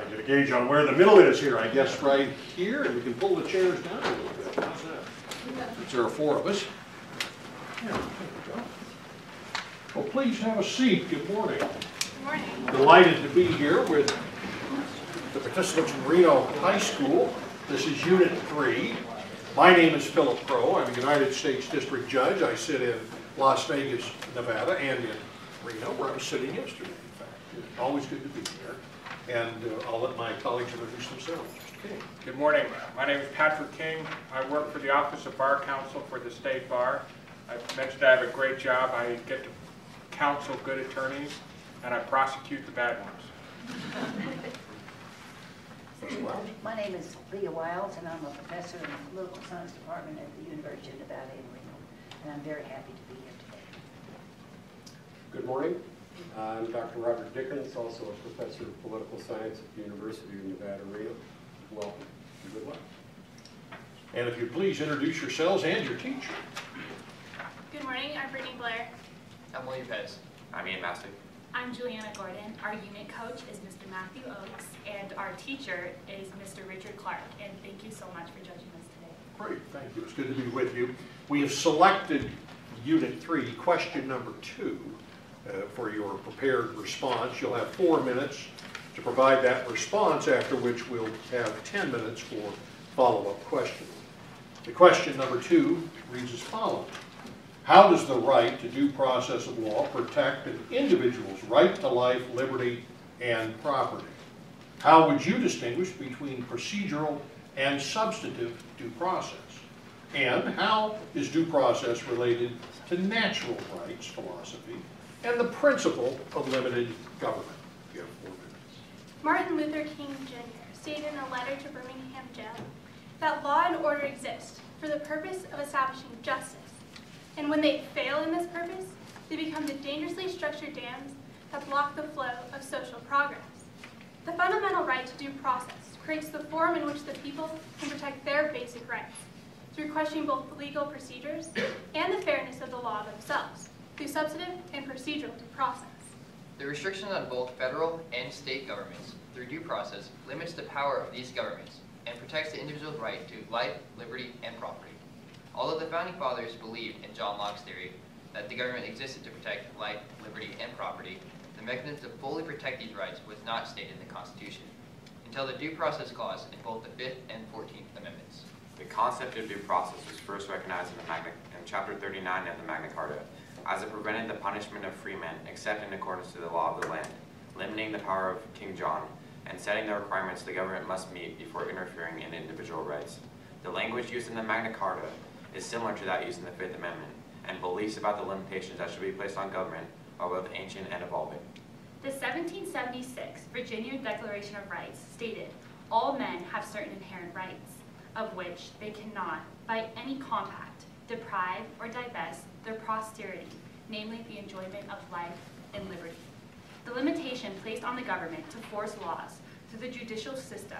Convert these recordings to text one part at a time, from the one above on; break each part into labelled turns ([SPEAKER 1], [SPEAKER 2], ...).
[SPEAKER 1] get a gauge on where the middle is here. I guess right here, and we can pull the chairs down a little bit. How's that? Since there are four of us. Yeah, there we go. Well, please have a seat. Good morning.
[SPEAKER 2] Good morning.
[SPEAKER 1] Delighted to be here with the participants from Reno High School. This is Unit 3. My name is Philip Crow. I'm a United States District Judge. I sit in Las Vegas, Nevada, and in Reno, where I was sitting yesterday, in fact. It's always good to be here. And I'll let my colleagues introduce themselves. Mr. King.
[SPEAKER 3] Good morning. My name is Patrick King. I work for the Office of Bar Counsel for the State Bar. I mentioned I have a great job. I get to counsel good attorneys, and I prosecute the bad ones.
[SPEAKER 4] My name is Leah Wiles, and I'm a professor in the Political Science Department at the University of Nevada in Reno, and I'm very happy to be here today.
[SPEAKER 5] Good morning. I'm Dr. Robert Dickens, also a professor of political science at the University of Nevada, Reno. Welcome and good luck.
[SPEAKER 1] And if you'd please introduce yourselves and your teacher.
[SPEAKER 2] Good morning. I'm Brittany Blair.
[SPEAKER 6] I'm William Pettis. I'm Ian Mastic.
[SPEAKER 7] I'm Juliana Gordon. Our unit coach is Mr. Matthew Oakes, and our teacher is Mr. Richard Clark. And thank you so much for judging us today.
[SPEAKER 1] Great, thank you. It's good to be with you. We have selected Unit 3, question number 2, for your prepared response. You'll have 4 minutes to provide that response, after which we'll have 10 minutes for follow-up questions. The question number 2 reads as follows. How does the right to due process of law protect an individual's right to life, liberty, and property? How would you distinguish between procedural and substantive due process? And how is due process related to natural rights philosophy and the principle of limited government? You have 4 minutes.
[SPEAKER 2] Martin Luther King Jr. stated in a letter to Birmingham jail that law and order exist for the purpose of establishing justice. And when they fail in this purpose, they become the dangerously structured dams that block the flow of social progress. The fundamental right to due process creates the forum in which the people can protect their basic rights through questioning both the legal procedures and the fairness of the law themselves through substantive and procedural due process.
[SPEAKER 6] The restriction on both federal and state governments through due process limits the power of these governments and protects the individual's right to life, liberty, and property. Although the Founding Fathers believed in John Locke's theory that the government existed to protect life, liberty, and property, the mechanism to fully protect these rights was not stated in the Constitution until the Due Process Clause in both the 5th and 14th Amendments.
[SPEAKER 8] The concept of due process was first recognized in Chapter 39 of the Magna Carta, as it prevented the punishment of freemen except in accordance to the law of the land, limiting the power of King John, and setting the requirements the government must meet before interfering in individual rights. The language used in the Magna Carta is similar to that used in the Fifth Amendment, and beliefs about the limitations that should be placed on government are both ancient and evolving.
[SPEAKER 7] The 1776 Virginia Declaration of Rights stated, all men have certain inherent rights, of which they cannot, by any compact, deprive or divest their posterity, namely the enjoyment of life and liberty. The limitation placed on the government to force laws through the judicial system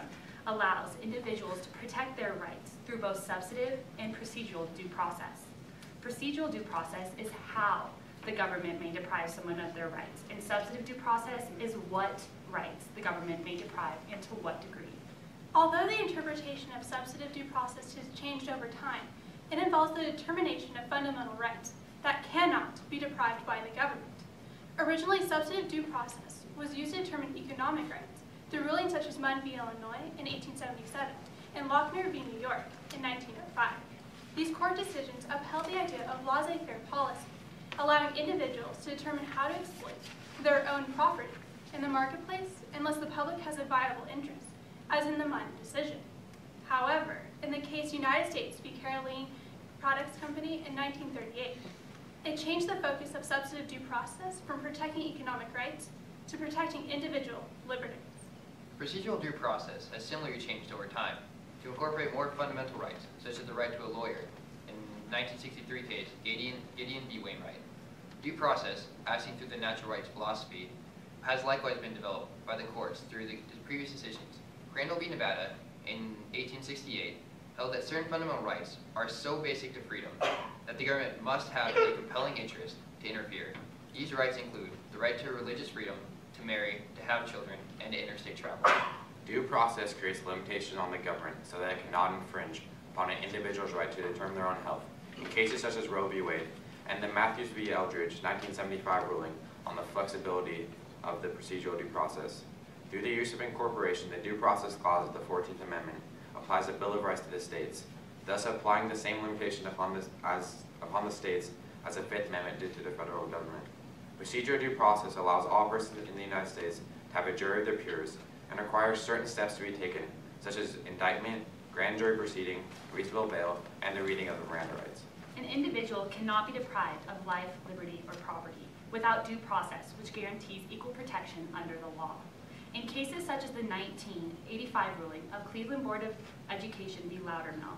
[SPEAKER 7] allows individuals to protect their rights through both substantive and procedural due process. Procedural due process is how the government may deprive someone of their rights, and substantive due process is what rights the government may deprive and to what degree.
[SPEAKER 2] Although the interpretation of substantive due process has changed over time, it involves the determination of fundamental rights that cannot be deprived by the government. Originally, substantive due process was used to determine economic rights through rulings such as Munn v. Illinois in 1877 and Lochner v. New York in 1905. These court decisions upheld the idea of laissez-faire policy, allowing individuals to determine how to exploit their own property in the marketplace unless the public has a viable interest, as in the Munn decision. However, in the case United States v. Caroline Products Company in 1938, it changed the focus of substantive due process from protecting economic rights to protecting individual liberties.
[SPEAKER 6] Procedural due process has similarly changed over time to incorporate more fundamental rights, such as the right to a lawyer in 1963 case Gideon v. Wainwright. Due process, as seen through the natural rights philosophy, has likewise been developed by the courts through the previous decisions. Crandall v. Nevada in 1868 held that certain fundamental rights are so basic to freedom that the government must have a compelling interest to interfere. These rights include the right to religious freedom, to marry, to have children, and to interstate travel.
[SPEAKER 8] Due process creates limitations on the government so that it cannot infringe upon an individual's right to determine their own health. In cases such as Roe v. Wade and the Matthews v. Eldridge 1975 ruling on the flexibility of the procedural due process. Through the use of incorporation, the Due Process Clause of the 14th Amendment applies a Bill of Rights to the states, thus applying the same limitation upon the states as the Fifth Amendment did to the federal government. Procedural due process allows all persons in the United States to have a jury of their peers and requires certain steps to be taken, such as indictment, grand jury proceeding, reasonable bail, and the reading of the Miranda rights.
[SPEAKER 7] An individual cannot be deprived of life, liberty, or property without due process, which guarantees equal protection under the law. In cases such as the 1985 ruling of Cleveland Board of Education v. Loudermill,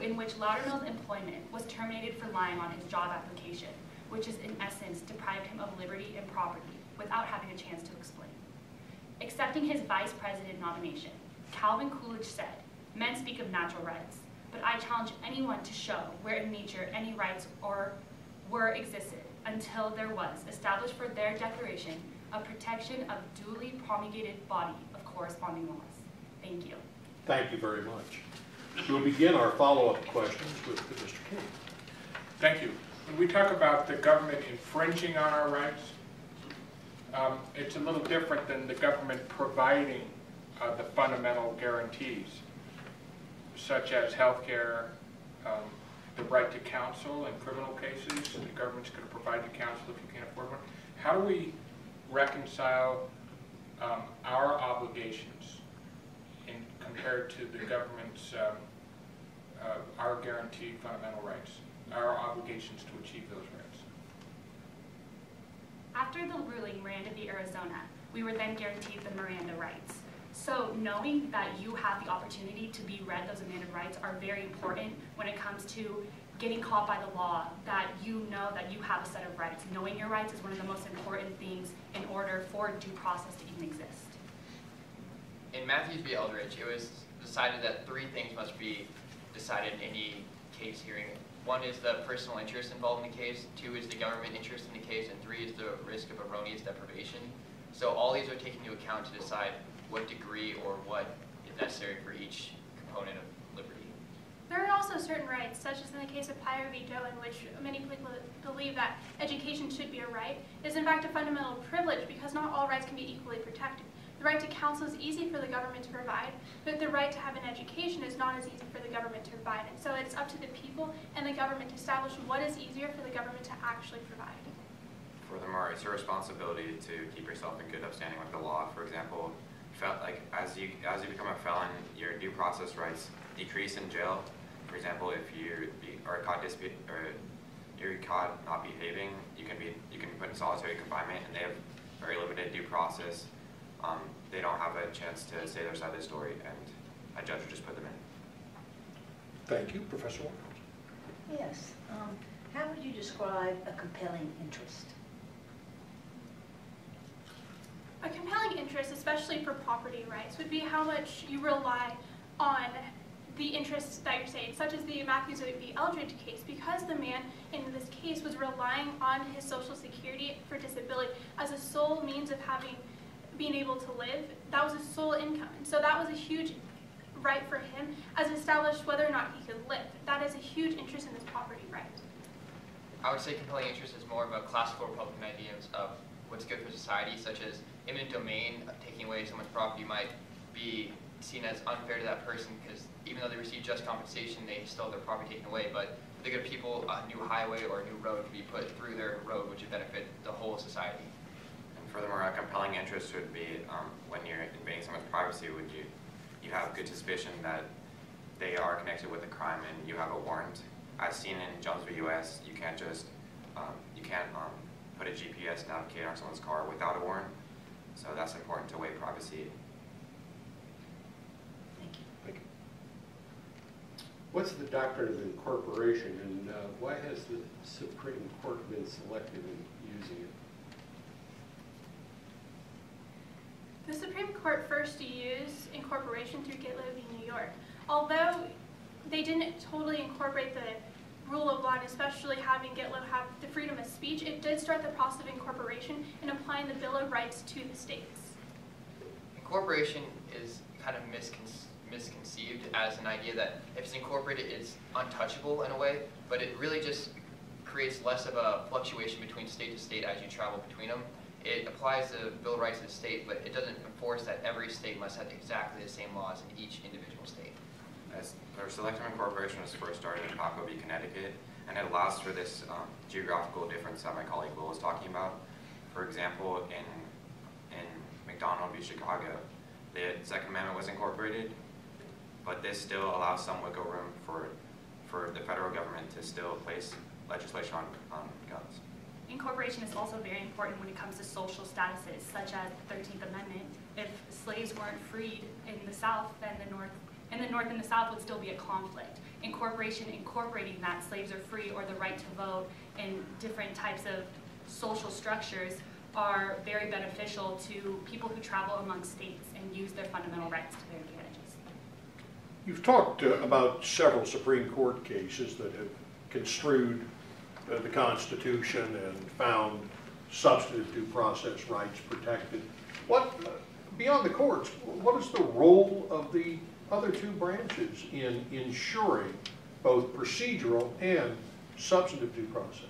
[SPEAKER 7] in which Loudermill's employment was terminated for lying on his job application, which is in essence deprived him of liberty and property without having a chance to explain. Accepting his vice president nomination, Calvin Coolidge said, "Men speak of natural rights, but I challenge anyone to show where in nature any rights were existed until there was established for their declaration a protection of duly promulgated body of corresponding laws." Thank you.
[SPEAKER 1] Thank you very much. We'll begin our follow-up questions with Mr. King.
[SPEAKER 3] Thank you. When we talk about the government infringing on our rights, it's a little different than the government providing the fundamental guarantees, such as health care, the right to counsel in criminal cases. The government's going to provide you counsel if you can't afford one. How do we reconcile our obligations compared to the government's, our guaranteed fundamental rights, our obligations to achieve those rights?
[SPEAKER 7] After the ruling Miranda v. Arizona, we were then guaranteed the Miranda rights. So knowing that you have the opportunity to be read those amended rights are very important when it comes to getting caught by the law, that you know that you have a set of rights. Knowing your rights is one of the most important things in order for due process to even exist.
[SPEAKER 6] In Matthews v. Eldridge, it was decided that three things must be decided in any case hearing. One is the personal interest involved in the case, two is the government interest in the case, and three is the risk of erroneous deprivation. So all these are taken into account to decide what degree or what is necessary for each component of liberty.
[SPEAKER 2] There are also certain rights, such as in the case of Pyre v. Doe, in which many people believe that education should be a right. It is in fact a fundamental privilege because not all rights can be equally protected. The right to counsel is easy for the government to provide, but the right to have an education is not as easy for the government to provide. And so it's up to the people and the government to establish what is easier for the government to actually provide.
[SPEAKER 8] Furthermore, it's your responsibility to keep yourself in good upstanding with the law. For example, as you become a felon, your due process rights decrease in jail. For example, if you are caught you're caught not behaving, you can be put in solitary confinement, and they have very limited due process. They don't have a chance to say their side of the story, and a judge will just put them in.
[SPEAKER 1] Thank you, Professor Warren.
[SPEAKER 4] Yes. How would you describe a compelling interest?
[SPEAKER 2] A compelling interest, especially for property rights, would be how much you rely on the interests that you're saying, such as the Matthews v. Eldridge case, because the man in this case was relying on his Social Security for disability as a sole means of being able to live. That was his sole income. And so that was a huge right for him as established whether or not he could live. That is a huge interest in this property right.
[SPEAKER 6] I would say compelling interest is more of a classical Republican ideas of what's good for society, such as eminent domain. Taking away someone's property might be seen as unfair to that person because even though they receive just compensation, they still have their property taken away. But for the good people, a new highway or a new road could be put through their road, which would benefit the whole society.
[SPEAKER 8] And furthermore, a compelling interest would be when you're invading someone's privacy, you have good suspicion that they are connected with a crime and you have a warrant. As seen in Jones v. U.S., you can't just put a GPS navigator on someone's car without a warrant. So that's important to weigh privacy.
[SPEAKER 4] Thank you.
[SPEAKER 1] Thank you.
[SPEAKER 5] What's the doctrine of incorporation, and why has the Supreme Court been selective in using it?
[SPEAKER 2] The Supreme Court first used incorporation through Gitlow v. New York. Although they didn't totally incorporate the rule of law, and especially having Gitlow have the freedom of speech, it did start the process of incorporation and applying the Bill of Rights to the states.
[SPEAKER 6] incorporation is kind of misconceived as an idea that if it's incorporated, it's untouchable in a way, but it really just creates less of a fluctuation between state to state as you travel between them. It applies the Bill of Rights of the state, but it doesn't enforce that every state must have exactly the same laws in each individual state.
[SPEAKER 8] Our selective incorporation was first started in Paco v. Connecticut, and it allows for this geographical difference that my colleague Will was talking about. For example, in McDonald v. Chicago, the Second Amendment was incorporated, but this still allows some wiggle room for the federal government to still place legislation on guns.
[SPEAKER 7] Incorporation is also very important when it comes to social statuses, such as the 13th Amendment. If slaves weren't freed in the South, then the North and the South would still be a conflict. Incorporating that slaves are free or the right to vote in different types of social structures are very beneficial to people who travel among states and use their fundamental rights to their advantages.
[SPEAKER 1] You've talked about several Supreme Court cases that have construed the Constitution and found substantive due process rights protected. Beyond the courts, what is the role of the other two branches in ensuring both procedural and substantive due process?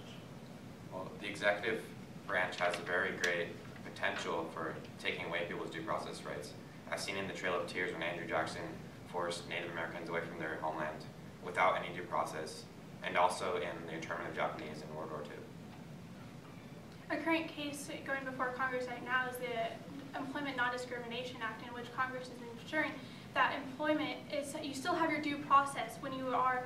[SPEAKER 8] Well, the executive branch has a very great potential for taking away people's due process rights. I've seen in the Trail of Tears when Andrew Jackson forced Native Americans away from their homeland without any due process, and also in the internment of Japanese in World War II.
[SPEAKER 2] A current case going before Congress right now is the Employment Non-Discrimination Act, in which Congress is ensuring that employment is, you still have your due process when you are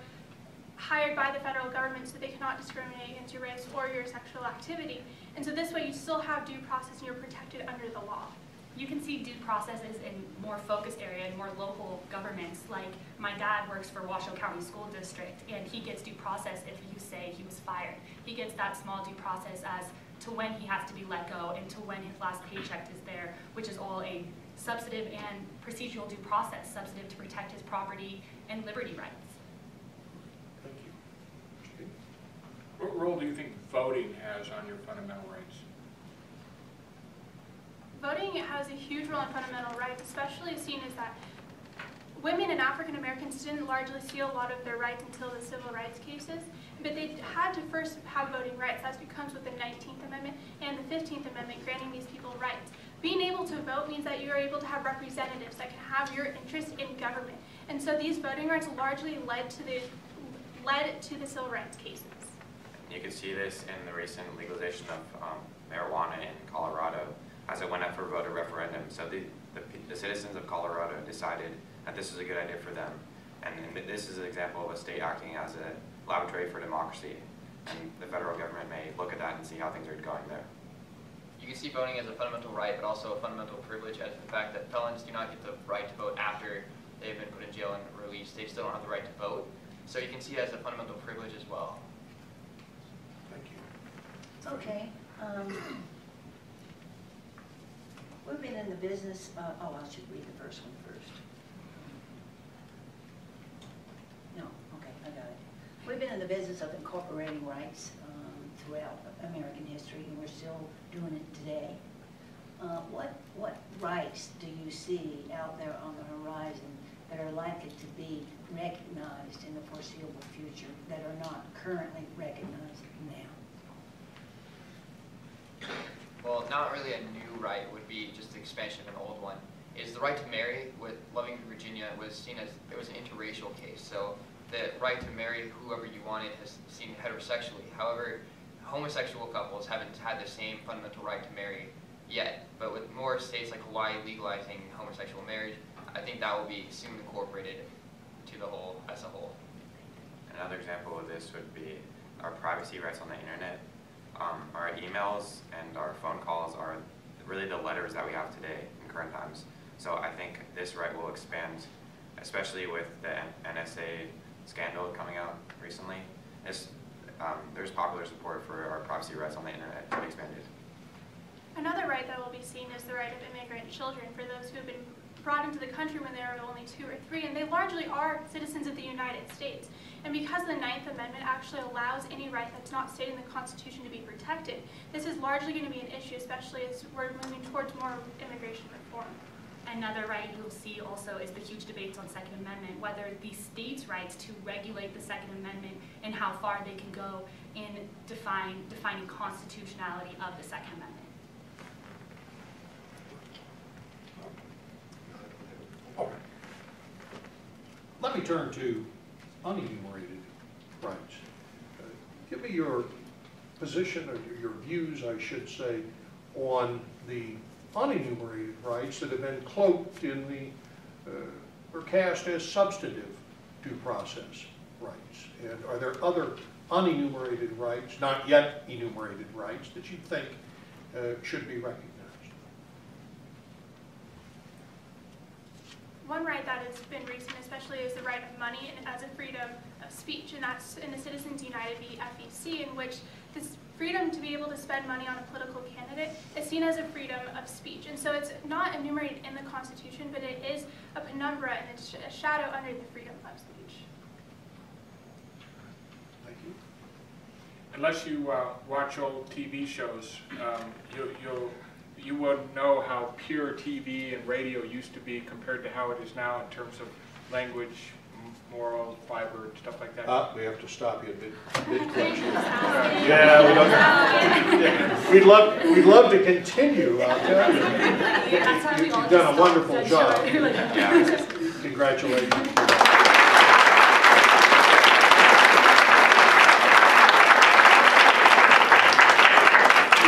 [SPEAKER 2] hired by the federal government, so they cannot discriminate against your race or your sexual activity. And so this way you still have due process and you're protected under the law.
[SPEAKER 7] You can see due processes in more focused area and more local governments. Like my dad works for Washoe County School District, and he gets due process if you say he was fired. He gets that small due process as to when he has to be let go and to when his last paycheck is there, which is all a substantive and procedural due process, substantive to protect his property and liberty rights.
[SPEAKER 1] Thank you.
[SPEAKER 3] What role do you think voting has on your fundamental rights?
[SPEAKER 2] Voting has a huge role in fundamental rights, especially seen as that women and African Americans didn't largely see a lot of their rights until the civil rights cases, but they had to first have voting rights. That's what comes with the 19th Amendment and the 15th Amendment granting these people rights. Being able to vote means that you are able to have representatives that can have your interest in government. And so these voting rights largely led to the civil rights cases.
[SPEAKER 8] You can see this in the recent legalization of marijuana in Colorado as it went up for a voter referendum. So the citizens of Colorado decided that this is a good idea for them. And this is an example of a state acting as a laboratory for democracy. And the federal government may look at that and see how things are going there.
[SPEAKER 6] You can see voting as a fundamental right, but also a fundamental privilege, as the fact that felons do not get the right to vote after they've been put in jail and released. They still don't have the right to vote. So you can see it as a fundamental privilege as well.
[SPEAKER 1] Thank you.
[SPEAKER 4] Okay. We've been in the business, I should read the first one first. No, okay, I got it. We've been in the business of incorporating rights throughout American history, and we're still doing it today. What rights do you see out there on the horizon that are likely to be recognized in the foreseeable future that are not currently recognized now?
[SPEAKER 6] Well, not really a new right, would be just the expansion of an old one. Is the right to marry with Loving, Virginia was seen as, it was an interracial case. So the right to marry whoever you wanted is seen heterosexually. However, homosexual couples haven't had the same fundamental right to marry yet. But with more states like Hawaii legalizing homosexual marriage, I think that will be soon incorporated to the whole, as a whole.
[SPEAKER 8] Another example of this would be our privacy rights on the internet. Our emails and our phone calls are really the letters that we have today in current times. So I think this right will expand, especially with the NSA scandal coming out recently. There's popular support for our privacy rights on the internet to be expanded.
[SPEAKER 2] Another right that will be seen is the right of immigrant children for those who have been brought into the country when they are only 2 or 3, and they largely are citizens of the United States. And because the 9th Amendment actually allows any right that's not stated in the Constitution to be protected, this is largely going to be an issue, especially as we're moving towards more immigration reform.
[SPEAKER 7] Another right you'll see also is the huge debates on Second Amendment, whether the state's rights to regulate the Second Amendment and how far they can go in defining constitutionality of the Second Amendment.
[SPEAKER 1] All right. Let me turn to unenumerated rights. Give me your position, or your views, I should say, on the unenumerated rights that have been cloaked in the, or cast as substantive due process rights. And are there other unenumerated rights, not yet enumerated rights, that you think should be recognized?
[SPEAKER 2] One right that has been recent especially is the right of money and as a freedom of speech, and that's in the Citizens United v. FEC, in which this freedom to be able to spend money on a political candidate is seen as a freedom of speech. And so it's not enumerated in the Constitution, but it is a penumbra and it's a shadow under the freedom of speech.
[SPEAKER 1] Thank you.
[SPEAKER 3] Unless you watch old TV shows, you wouldn't know how pure TV and radio used to be compared to how it is now in terms of language, moral, fiber, and stuff like that.
[SPEAKER 1] We have to stop you mid-question. Yeah, we don't. We'd love to continue. I'll tell you. You've done a wonderful job.
[SPEAKER 8] Yeah.
[SPEAKER 1] Congratulations.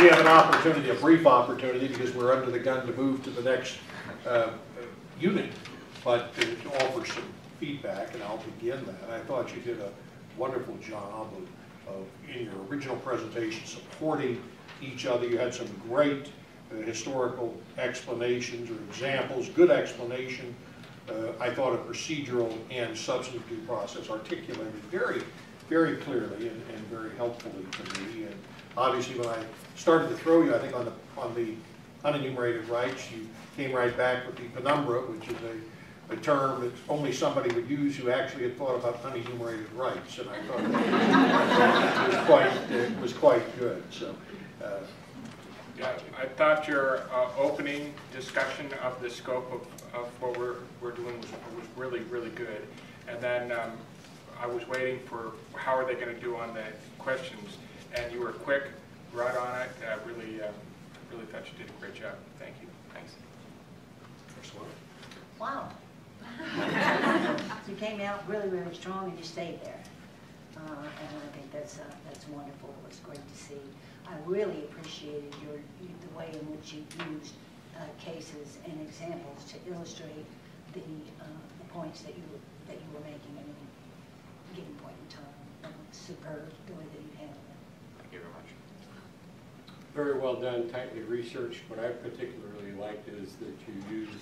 [SPEAKER 1] We have an opportunity, a brief opportunity, because we're under the gun to move to the next unit, but to offer some feedback, and I'll begin that. I thought you did a wonderful job of in your original presentation, supporting each other. You had some great historical explanations or examples, good explanation. I thought a procedural and substantive due process articulated very, very clearly and very helpfully to me. And obviously, when I started to throw you, I think, on the unenumerated rights, you came right back with the penumbra, which is a term that only somebody would use who actually had thought about unenumerated rights, and I thought it was quite good. So,
[SPEAKER 3] yeah, I thought your opening discussion of the scope of what we're doing was really, really good. And then I was waiting for how are they going to do on the questions, and you were quick, right on it. Really thought you did a great job. Thank you.
[SPEAKER 8] Thanks.
[SPEAKER 1] excellent.
[SPEAKER 4] Wow. You came out really, really strong and you stayed there. And I think that's wonderful. It was great to see. I really appreciated the way in which you used cases and examples to illustrate the points that you were making at any given point in time. And it's superb the way that you handled it.
[SPEAKER 8] Thank you very much.
[SPEAKER 5] Very well done, tightly researched. What I particularly liked is that you used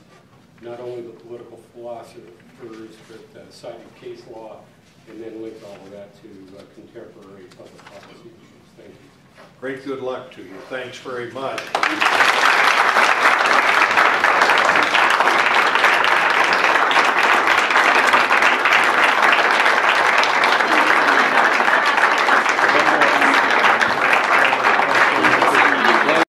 [SPEAKER 5] not only the political philosophers, but cited case law, and then linked all of that to contemporary public policy issues. Thank you.
[SPEAKER 1] Great good luck to you. Thanks very much.